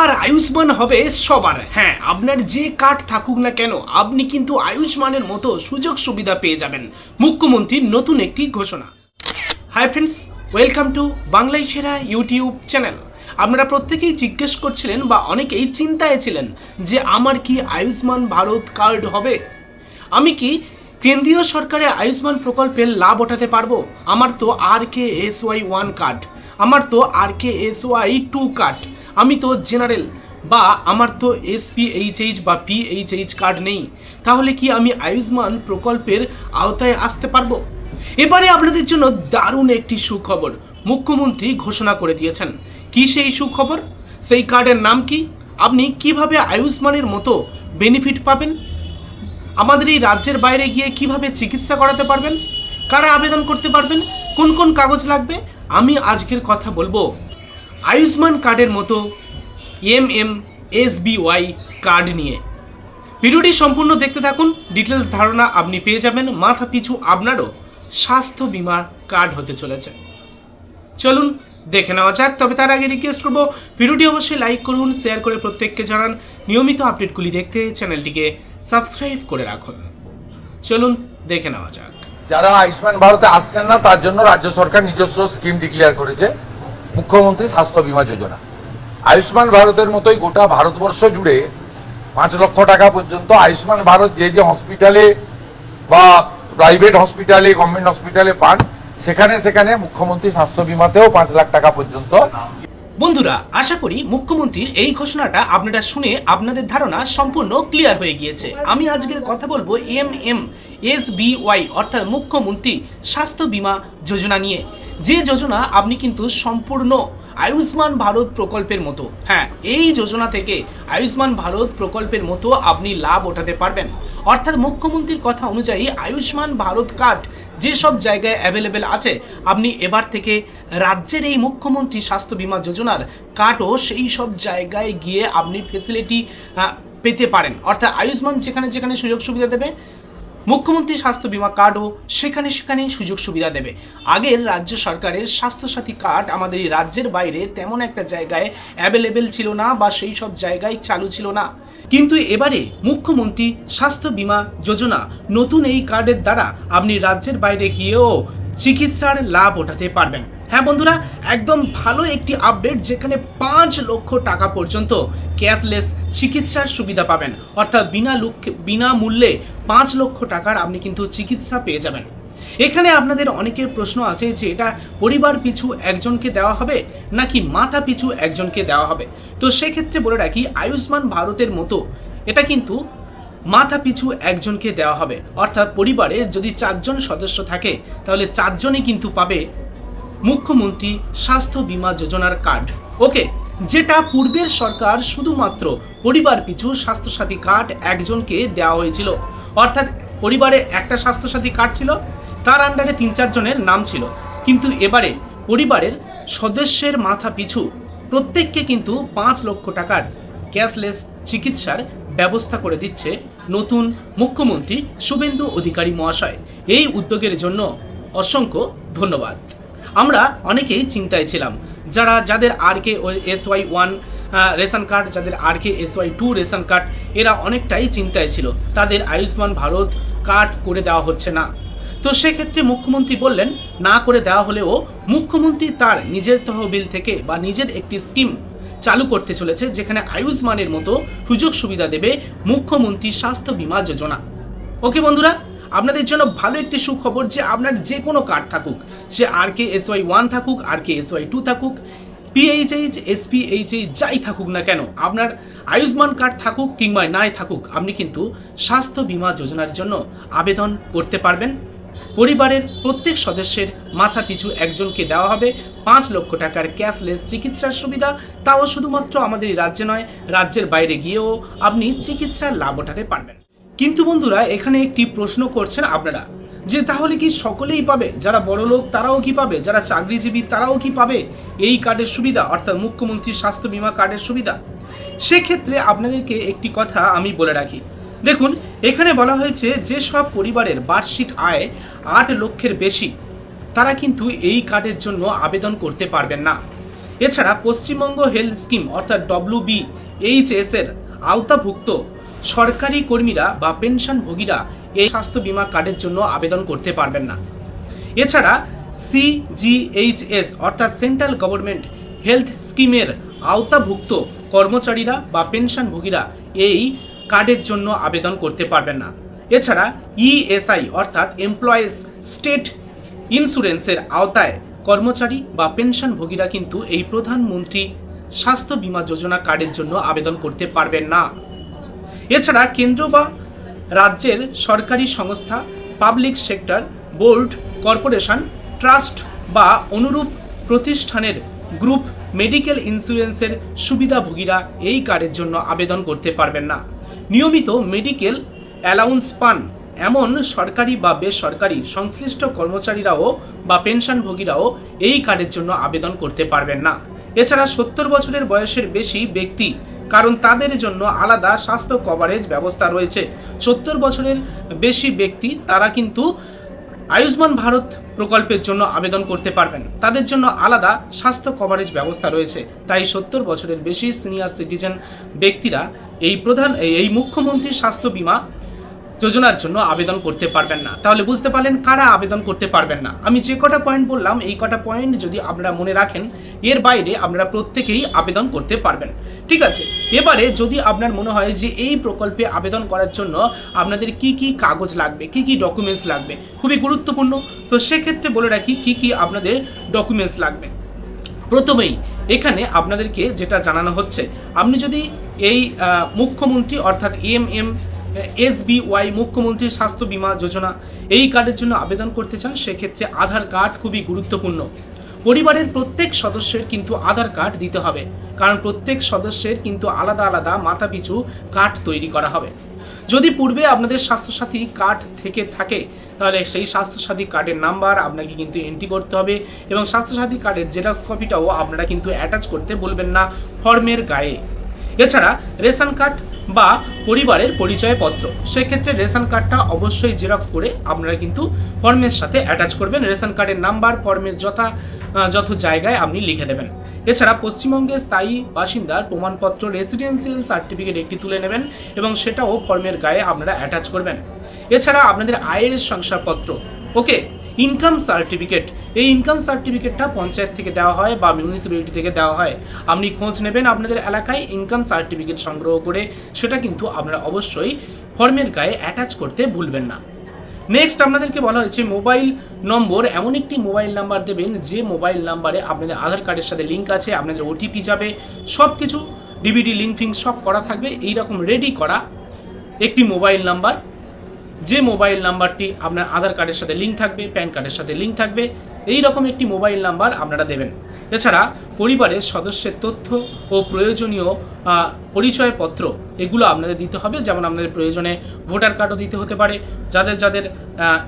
এবার আয়ুষ্মান হবে সবার। হ্যাঁ, আপনার যে কার্ড থাকুক না কেন আপনি কিন্তু আয়ুষ্মানের মতো সুযোগ সুবিধা পেয়ে যাবেন। মুখ্যমন্ত্রীর নতুন একটি ঘোষণা। হাই ফ্রেন্ডস, ওয়েলকাম টু বাংলাই সেরা ইউটিউব চ্যানেল। আপনারা প্রত্যেকেই জিজ্ঞেস করছিলেন বা অনেকেই চিন্তায় ছিলেন যে আমার কি আয়ুষ্মান ভারত কার্ড হবে, আমি কি কেন্দ্রীয় সরকারের আয়ুষ্মান প্রকল্পের লাভ ওঠাতে পারবো। আমার তো RKSY1 কার্ড, আমার তো RKSY2 কার্ড, আমি তো জেনারেল বা আমার তো SPHH বা PHH কার্ড নেই, তাহলে কি আমি আয়ুষ্মান প্রকল্পের আওতায় আসতে পারবো? এবারে আপনাদের জন্য দারুণ একটি সুখবর মুখ্যমন্ত্রী ঘোষণা করে দিয়েছেন। কি সেই সুখবর? সেই কার্ডের নাম কি? আপনি কিভাবে আয়ুষ্মানের মতো বেনিফিট পাবেন? আমাদের এই রাজ্যের বাইরে গিয়ে কিভাবে চিকিৎসা করাতে পারবেন? কারা আবেদন করতে পারবেন? কোন কোন কাগজ লাগবে? আমি আজকের কথা বলবো আয়ুষ্মান কার্ডের মতো MMSBY কার্ড নিয়ে। ভিডিওটি সম্পূর্ণ দেখতে থাকুন, ডিটেলস ধারণা আপনি পেয়ে যাবেন। মাথা পিছু আপনারও স্বাস্থ্য বীমা কার্ড হতে চলেছে। চলুন দেখে নেওয়া যাক। তবে তার আগে রিকোয়েস্ট করবো ভিডিওটি অবশ্যই লাইক করুন, শেয়ার করে প্রত্যেককে জানান। নিয়মিত আপডেটগুলি দেখতে চ্যানেলটিকে সাবস্ক্রাইব করে রাখুন। চলুন দেখে নেওয়া যাক। যারা আয়ুষ্মান ভারতে আসছেন না তার জন্য রাজ্য সরকার নিজস্ব স্কিম ডিক্লেয়ার করেছে, মুখ্যমন্ত্রী স্বাস্থ্য বীমা যোজনা। আয়ুষ্মান ভারতের মতোই গোটা ভারতবর্ষ জুড়ে 5 লক্ষ টাকা পর্যন্ত আয়ুষ্মান ভারত যে যে হসপিটালে বা প্রাইভেট হসপিটালে, গভর্নমেন্ট হসপিটালে পান, সেখানে সেখানে মুখ্যমন্ত্রী স্বাস্থ্য বীমাতেও 5 লাখ টাকা পর্যন্ত। বন্ধুরা, আশা করি মুখ্যমন্ত্রীর এই ঘোষণাটা আপনারা শুনে আপনাদের ধারণা সম্পূর্ণ ক্লিয়ার হয়ে গিয়েছে। আমি আজকের কথা বলবো MMSBY অর্থাৎ মুখ্যমন্ত্রী স্বাস্থ্য বীমা যোজনা নিয়ে। যে যোজনা আপনি কিন্তু সম্পূর্ণ আয়ুষ্মান ভারত প্রকল্পের মতো, হ্যাঁ, এই যোজনা থেকে আয়ুষ্মান ভারত প্রকল্পের মতো আপনি লাভ ওঠাতে পারবেন। অর্থাৎ মুখ্যমন্ত্রীর কথা অনুযায়ী আয়ুষ্মান ভারত কার্ড যেসব জায়গায় অ্যাভেলেবেল আছে, আপনি এবার থেকে রাজ্যের এই মুখ্যমন্ত্রী স্বাস্থ্য বীমা যোজনার কার্ডও সেই সব জায়গায় গিয়ে আপনি ফেসিলিটি পেতে পারেন। অর্থাৎ আয়ুষ্মান যেখানে যেখানে সুযোগ সুবিধা দেবে, মুখ্যমন্ত্রী স্বাস্থ্য বীমা কার্ডও সেখানে সেখানে সুযোগ সুবিধা দেবে। আগের রাজ্য সরকারের স্বাস্থ্যসাথী কার্ড আমাদের এই রাজ্যের বাইরে তেমন একটা জায়গায় অ্যাভেলেবেল ছিল না বা সেই সব জায়গায় চালু ছিল না। কিন্তু এবারে মুখ্যমন্ত্রী স্বাস্থ্য বীমা যোজনা নতুন এই কার্ডের দ্বারা আপনি রাজ্যের বাইরে গিয়েও চিকিৎসার লাভ ওঠাতে পারবেন। হ্যাঁ বন্ধুরা, একদম ভালো একটি আপডেট, যেখানে 5 লক্ষ টাকা পর্যন্ত ক্যাশলেস চিকিৎসার সুবিধা পাবেন। অর্থাৎ বিনামূল্যে 5 লক্ষ টাকার আপনি কিন্তু চিকিৎসা পেয়ে যাবেন। এখানে আপনাদের অনেকের প্রশ্ন আছে যে এটা পরিবার পিছু একজনকে দেওয়া হবে নাকি মাথা পিছু একজনকে দেওয়া হবে। তো সেক্ষেত্রে বলে রাখি, আয়ুষ্মান ভারতের মতো এটা কিন্তু মাথা পিছু একজনকে দেওয়া হবে। অর্থাৎ পরিবারে যদি 4 জন সদস্য থাকে তাহলে 4 জনই কিন্তু পাবে মুখ্যমন্ত্রী স্বাস্থ্য বীমা যোজনার কার্ড। ওকে, যেটা পূর্বের সরকার শুধুমাত্র পরিবার পিছু স্বাস্থ্যসাথী কার্ড একজনকে দেওয়া হয়েছিল। অর্থাৎ পরিবারে একটা স্বাস্থ্যসাথী কার্ড ছিল, তার আন্ডারে 3-4 জনের নাম ছিল। কিন্তু এবারে পরিবারের সদস্যের মাথা পিছু প্রত্যেককে কিন্তু 5 লক্ষ টাকার ক্যাশলেস চিকিৎসার ব্যবস্থা করে দিচ্ছে নতুন মুখ্যমন্ত্রী শুভেন্দু অধিকারী মহাশয়। এই উদ্যোগের জন্য অসংখ্য ধন্যবাদ। আমরা অনেকেই চিন্তায় ছিলাম, যাদের RKSY1 রেশন কার্ড, যাদের RKSY2 রেশন কার্ড, এরা অনেকটাই চিন্তায় ছিল, তাদের আয়ুষ্মান ভারত কার্ড করে দেওয়া হচ্ছে না। তো সেক্ষেত্রে মুখ্যমন্ত্রী বললেন, না করে দেওয়া হলেও মুখ্যমন্ত্রী তার নিজের তহবিল থেকে বা নিজের একটি স্কিম চালু করতে চলেছে, যেখানে আয়ুষ্মানের মতো সুযোগ সুবিধা দেবে মুখ্যমন্ত্রী স্বাস্থ্য বীমা যোজনা। ওকে বন্ধুরা, আপনাদের জন্য ভালো একটি সুখবর যে আপনার যে কোনো কার্ড থাকুক, সে RKSY1 থাকুক, RKSY2 থাকুক, PHH, SPHH যাই থাকুক না কেন, আপনার আয়ুষ্মান কার্ড থাকুক কিংবা নাই থাকুক, আপনি কিন্তু স্বাস্থ্য বীমা যোজনার জন্য আবেদন করতে পারবেন। পরিবারের প্রত্যেক সদস্যের মাথা পিছু একজনকে দেওয়া হবে 5 লক্ষ টাকার ক্যাশলেস চিকিৎসার সুবিধা। তাও শুধুমাত্র আমাদের রাজ্যে নয়, রাজ্যের বাইরে গিয়েও আপনি চিকিৎসার লাভ ওঠাতে পারবেন। কিন্তু বন্ধুরা, এখানে একটি প্রশ্ন করছেন আপনারা যে তাহলে কি সকলেই পাবে? যারা বড়লোক তারাও কি পাবে? যারা চাকরিজীবী তারাও কি পাবে এই কার্ডের সুবিধা, অর্থাৎ মুখ্যমন্ত্রী স্বাস্থ্য বীমা কার্ডের সুবিধা? সেক্ষেত্রে আপনাদেরকে একটি কথা আমি বলে রাখি। দেখুন, এখানে বলা হয়েছে যে সব পরিবারের বার্ষিক আয় 8 লক্ষের বেশি, তারা কিন্তু এই কার্ডের জন্য আবেদন করতে পারবেন না। এছাড়া পশ্চিমবঙ্গ হেলথ স্কিম অর্থাৎ WBHS এর আওতাভুক্ত সরকারি কর্মীরা বা পেনশনভোগীরা এই স্বাস্থ্য বীমা কার্ডের জন্য আবেদন করতে পারবেন না। এছাড়া CGHS অর্থাৎ সেন্ট্রাল গভর্নমেন্ট হেলথ স্কিমের আওতাভুক্ত কর্মচারীরা বা পেনশনভোগীরা এই কার্ডের জন্য আবেদন করতে পারবেন না। এছাড়া ESI অর্থাৎ এমপ্লয়িজ স্টেট ইন্স্যুরেন্সের আওতায় কর্মচারী বা পেনশনভোগীরা কিন্তু এই প্রধানমন্ত্রী স্বাস্থ্য বীমা যোজনা কার্ডের জন্য আবেদন করতে পারবেন না। এছাড়া কেন্দ্র বা রাজ্যের সরকারি সংস্থা, public sector, board, corporation, trust বা অনুরূপ প্রতিষ্ঠানের গ্রুপ মেডিকেল ইন্স্যুরেন্সের সুবিধাভোগীরা এই কার্ডের জন্য আবেদন করতে পারবেন না। নিয়মিত মেডিকেল অ্যালাউন্স পান এমন সরকারি বা বেসরকারি সংশ্লিষ্ট কর্মচারীরাও বা পেনশনভোগীরাও এই কার্ডের জন্য আবেদন করতে পারবেন না। এছাড়া 70 বছরের বয়সের বেশি ব্যক্তি, কারণ তাদের জন্য আলাদা স্বাস্থ্য কভারেজ ব্যবস্থা রয়েছে। 70 বছরের বেশি ব্যক্তি তারা কিন্তু আয়ুষ্মান ভারত প্রকল্পের জন্য আবেদন করতে পারবেন, তাদের জন্য আলাদা স্বাস্থ্য কভারেজ ব্যবস্থা রয়েছে। তাই 70 বছরের বেশি সিনিয়র সিটিজেন ব্যক্তিরা এই মুখ্যমন্ত্রীর স্বাস্থ্য বীমা যোজনার জন্য আবেদন করতে পারবেন না। তাহলে বুঝতে পারলেন কারা আবেদন করতে পারবেন না। আমি যে কটা পয়েন্ট বললাম এই কটা পয়েন্ট যদি আপনারা মনে রাখেন, এর বাইরে আপনারা প্রত্যেকেই আবেদন করতে পারবেন। ঠিক আছে, এবারে যদি আপনার মনে হয় যে এই প্রকল্পে আবেদন করার জন্য আপনাদের কি কি কাগজ লাগবে, কি কি ডকুমেন্টস লাগবে, খুবই গুরুত্বপূর্ণ। তো সেক্ষেত্রে বলে রাখি কি কি আপনাদের ডকুমেন্টস লাগবে। প্রথমেই এখানে আপনাদেরকে যেটা জানানো হচ্ছে, আপনি যদি এই মুখ্যমন্ত্রী অর্থাৎ SBY মুখ্যমন্ত্রীর স্বাস্থ্য বীমা যোজনা এই কার্ডের জন্য আবেদন করতে চান, সেক্ষেত্রে আধার কার্ড খুবই গুরুত্বপূর্ণ। পরিবারের প্রত্যেক সদস্যের কিন্তু আধার কার্ড দিতে হবে, কারণ প্রত্যেক সদস্যের কিন্তু আলাদা আলাদা মাথাপিছু কার্ড তৈরি করা হবে। যদি পূর্বে আপনাদের স্বাস্থ্যসাথী কার্ড থেকে থাকে তাহলে সেই স্বাস্থ্যসাথী কার্ডের নাম্বার আপনাকে কিন্তু এন্ট্রি করতে হবে, এবং স্বাস্থ্যসাথী কার্ডের জেরক্স কপিটাও আপনারা কিন্তু অ্যাটাচ করতে বলবেন না ফর্মের গায়ে। এছাড়া রেশন কার্ড বা পরিবারের পরিচয়পত্র, সেক্ষেত্রে রেশন কার্ডটা অবশ্যই জেরক্স করে আপনারা কিন্তু ফর্মের সাথে অ্যাটাচ করবেন। রেশন কার্ডের নাম্বার ফর্মের যথাযথ জায়গায় আপনি লিখে দেবেন। এছাড়া পশ্চিমবঙ্গের স্থায়ী বাসিন্দার প্রমাণপত্র রেসিডেন্সিয়াল সার্টিফিকেট একটি তুলে নেবেন এবং সেটাও ফর্মের গায়ে আপনারা অ্যাটাচ করবেন। এছাড়া আপনাদের আয়ের শংসাপত্র, ওকে, ইনকাম সার্টিফিকেট, এই ইনকাম সার্টিফিকেটটা পঞ্চায়েত থেকে দেওয়া হয় বা মিউনিসিপ্যালিটি থেকে দেওয়া হয়। আপনি খোঁজ নেবেন আপনাদের এলাকায় ইনকাম সার্টিফিকেট সংগ্রহ করে, সেটা কিন্তু আপনারা অবশ্যই ফর্মের গায়ে অ্যাটাচ করতে ভুলবেন না। নেক্সট আপনাদেরকে বলা হয়েছে মোবাইল নম্বর, এমন একটি মোবাইল নাম্বার দেবেন যে মোবাইল নাম্বারে আপনাদের আধার কার্ডের সাথে লিঙ্ক আছে, আপনাদের OTP যাবে, সব কিছু DVD লিঙ্ক ফিঙ্ক সব করা থাকবে। এইরকম রেডি করা একটি মোবাইল নাম্বার, যে মোবাইল নাম্বারটি আপনার আধার কার্ডের সাথে লিঙ্ক থাকবে, প্যান কার্ডের সাথে লিঙ্ক থাকবে, এই রকম একটি মোবাইল নাম্বার আপনারা দেবেন। এছাড়া পরিবারের সদস্যের তথ্য ও প্রয়োজনীয় পরিচয়পত্র এগুলো আপনাদের দিতে হবে, যেমন আপনাদের প্রয়োজনে ভোটার কার্ডও দিতে হতে পারে। যাদের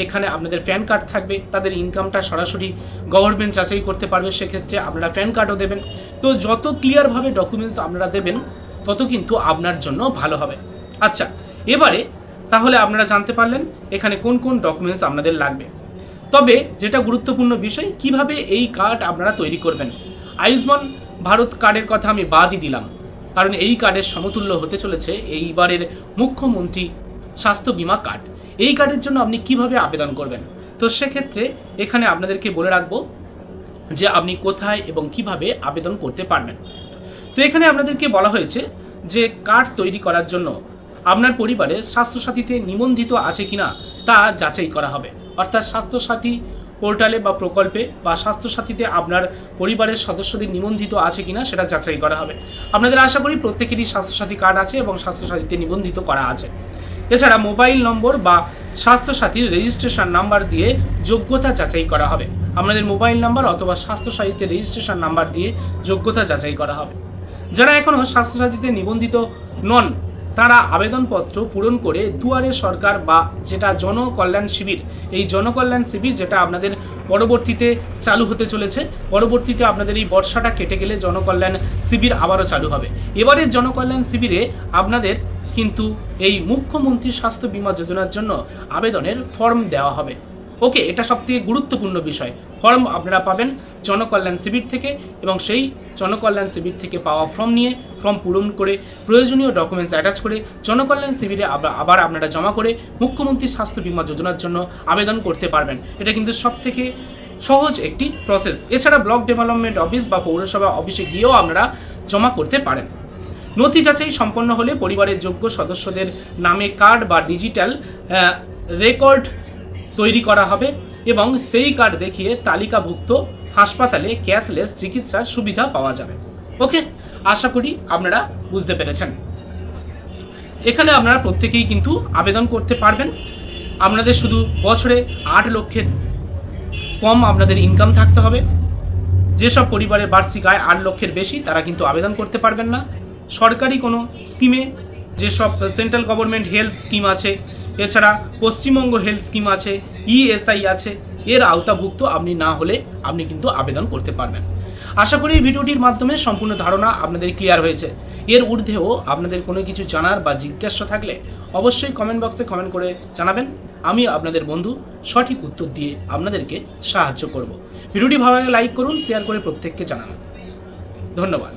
এখানে আপনাদের প্যান কার্ড থাকবে তাদের ইনকামটা সরাসরি গভর্নমেন্ট যাচাই করতে পারবে, সেক্ষেত্রে আপনারা প্যান কার্ডও দেবেন। তো যত ক্লিয়ারভাবে ডকুমেন্টস আপনারা দেবেন তত কিন্তু আপনার জন্য ভালো হবে। আচ্ছা, এবারে তাহলে আপনারা জানতে পারলেন এখানে কোন কোন ডকুমেন্টস আপনাদের লাগবে। তবে যেটা গুরুত্বপূর্ণ বিষয়, কিভাবে এই কার্ড আপনারা তৈরি করবেন। আয়ুষ্মান ভারত কার্ডের কথা আমি বাদই দিলাম, কারণ এই কার্ডের সমতুল্য হতে চলেছে এইবারের মুখ্যমন্ত্রী স্বাস্থ্য বীমা কার্ড। এই কার্ডের জন্য আপনি কিভাবে আবেদন করবেন, তো সেক্ষেত্রে এখানে আপনাদেরকে বলে রাখবো যে আপনি কোথায় এবং কিভাবে আবেদন করতে পারবেন। তো এখানে আপনাদেরকে বলা হয়েছে যে কার্ড তৈরি করার জন্য আপনার পরিবারে স্বাস্থ্যসাথীতে নিবন্ধিত আছে কিনা তা যাচাই করা হবে। অর্থাৎ স্বাস্থ্যসাথী পোর্টালে বা প্রকল্পে বা স্বাস্থ্যসাথীতে আপনার পরিবারের সদস্যদের নিবন্ধিত আছে কিনা সেটা যাচাই করা হবে। আপনাদের আশা করি প্রত্যেকেরই স্বাস্থ্যসাথী কার্ড আছে এবং স্বাস্থ্যসাথীতে নিবন্ধিত করা আছে। এছাড়া মোবাইল নম্বর বা স্বাস্থ্যসাথীর রেজিস্ট্রেশন নাম্বার দিয়ে যোগ্যতা যাচাই করা হবে। আপনাদের মোবাইল নাম্বার অথবা স্বাস্থ্যসাথীতে রেজিস্ট্রেশন নাম্বার দিয়ে যোগ্যতা যাচাই করা হবে। যারা এখনও স্বাস্থ্যসাথীতে নিবন্ধিত নন তারা আবেদনপত্র পূরণ করে দুয়ারে সরকার বা যেটা জনকল্যাণ শিবির, এই জনকল্যাণ শিবির যেটা আপনাদের পরবর্তীতে চালু হতে চলেছে, পরবর্তীতে আপনাদের এই বর্ষাটা কেটে গেলে জনকল্যাণ শিবির আবারও চালু হবে। এবারের জনকল্যাণ শিবিরে আপনাদের কিন্তু এই মুখ্যমন্ত্রী স্বাস্থ্য বীমা যোজনার জন্য আবেদনের ফর্ম দেওয়া হবে। ওকে, এটা সবথেকে গুরুত্বপূর্ণ বিষয়। ফর্ম আপনারা পাবেন জনকল্যাণ শিবির থেকে এবং সেই জনকল্যাণ শিবির থেকে পাওয়া ফর্ম নিয়ে ফর্ম পূরণ করে প্রয়োজনীয় ডকুমেন্টস অ্যাটাচ করে জনকল্যাণ শিবিরে আবার আপনারা জমা করে মুখ্যমন্ত্রী স্বাস্থ্য বীমা যোজনার জন্য আবেদন করতে পারবেন। এটা কিন্তু সবথেকে সহজ একটি প্রসেস। এছাড়া ব্লক ডেভেলপমেন্ট অফিস বা পৌরসভা অফিসে গিয়েও আপনারা জমা করতে পারেন। নথি যাচাই সম্পন্ন হলে পরিবারের যোগ্য সদস্যদের নামে কার্ড বা ডিজিটাল রেকর্ড তৈরি করা হবে এবং সেই কার্ড দেখিয়ে তালিকাভুক্ত হাসপাতালে ক্যাশলেস চিকিৎসার সুবিধা পাওয়া যাবে। ওকে, আশা করি আপনারা বুঝতে পেরেছেন। এখানে আপনারা প্রত্যেকেই কিন্তু আবেদন করতে পারবেন। আপনাদের শুধু বছরে 8 লক্ষের কম আপনাদের ইনকাম থাকতে হবে। যেসব পরিবারের বার্ষিক আয় 8 লক্ষের বেশি তারা কিন্তু আবেদন করতে পারবেন না। সরকারি কোনো স্কিমে, যেসব সেন্ট্রাল গভর্নমেন্ট হেলথ স্কিম আছে, এছাড়া পশ্চিমবঙ্গ হেলথ স্কিম আছে, ইএসআই আছে, এর আওতাভুক্ত আপনি না হলে আপনি কিন্তু আবেদন করতে পারবেন। আশা করি এই ভিডিওটির মাধ্যমে সম্পূর্ণ ধারণা আপনাদের ক্লিয়ার হয়েছে। এর ঊর্ধ্বেও আপনাদের কোনো কিছু জানার বা জিজ্ঞাসা থাকলে অবশ্যই কমেন্ট বক্সে কমেন্ট করে জানাবেন। আমি আপনাদের বন্ধু সঠিক উত্তর দিয়ে আপনাদেরকে সাহায্য করব। ভিডিওটি ভালো লাগলে লাইক করুন, শেয়ার করে প্রত্যেককে জানান। ধন্যবাদ।